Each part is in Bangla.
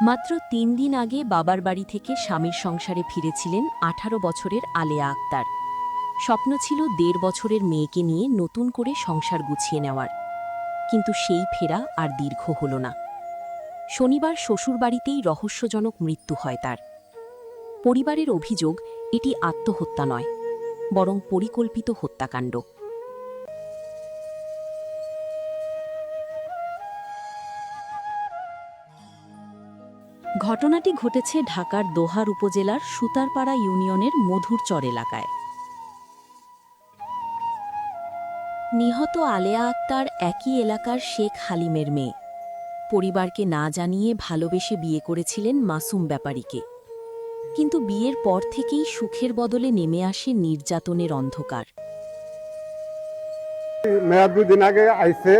মাত্র ৩ দিন আগে বাবার বাড়ি থেকে স্বামীর সংসারে ফিরেছিলেন ১৮ বছরের আলেয়া আক্তার। স্বপ্ন ছিল ১.৫ বছরের মেয়েকে নিয়ে নতুন করে সংসার গুছিয়ে নেওয়ার, কিন্তু সেই ফেরা আর দীর্ঘ হল না। শনিবার শ্বশুরবাড়িতেই রহস্যজনক মৃত্যু হয় তার। পরিবারের অভিযোগ, এটি আত্মহত্যা নয়, বরং পরিকল্পিত হত্যাকাণ্ড। ঘটনাটি ঘটেছে ঢাকার দোহার উপজেলার সুতারপাড়া ইউনিয়নের মধুরচর এলাকায়। নিহত আলেয়া আক্তার একই এলাকার শেখ হালিমের মেয়ে। পরিবারকে না জানিয়ে ভালোবেসে বিয়ে করেছিলেন মাসুম ব্যাপারীকে, কিন্তু বিয়ের পর থেকেই সুখের বদলে নেমে আসে নির্যাতনের অন্ধকার। মেয়া 2 দিন আগে আইসে,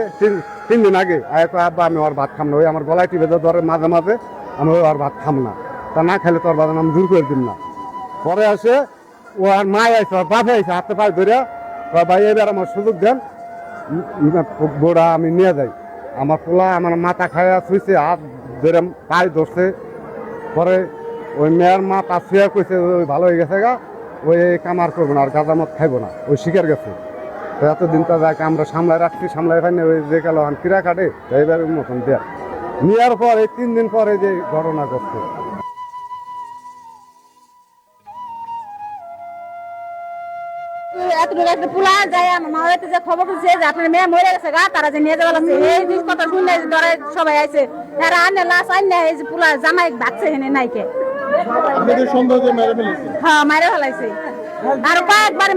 3 দিন আগে আয়তো আব্বা আমি ওর ভাত খাম না, ওই আমার গলায় টিপে ধরে মাঝে মাঝে, আমি ওর ভাত খাম না, তা না খাইলে তোর বাজান আমি দূর করে দিন না। পরে আসে ও আর মা আইসে, ওর বাপে আইসে, হাতে পায়ে ধরে ভাই এবার আমার সুযোগ দেন, গোড়া আমি নিয়ে যাই। আমার পোলা আমার মাথা খায়া শুয়েছে, হাত ধরে পায়ে ধরছে। পরে ওই মেয়ের মা তা শুয়ে কইছে ওই ভালো হয়ে গেছে গা, ওই কামার করবো না, আর গাঁজা মদ খাইবো না, ওই শিকার গেছে। তো এতদিন তো যাকে আমরা সামলায় রাখছি, সামলাই পাইনি, ওই যে গেল কিরা কাটে এইবার মতন দেয় নেওয়ার পর এই 3 দিন পরে যে ঘটনা ঘটছে। এতটুকু একটা পোলা যায় আমার মা বাড়িতে যে খবর দিচ্ছে যে আপনার মেয়ে মরে গেছে গা, তারা যে নিয়ে যাওয়া লাগছে এই জিনিস কথা শুনে ধরে সবাই আইছে, তারা আনে লাশ আনে এই যে পোলা জামাই ভাগছে হেনে নাইকে। হ্যাঁ, মারে ফেলাইছে, আর কয়েকবারই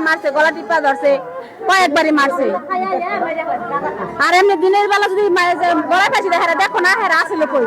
মারছে, গলা টিপা ধরছে, কয়েকবারই মারছে। আর এমনি দিনের বেলা যদি গলা পাইছি দেখো না, হেরা আসলে কই।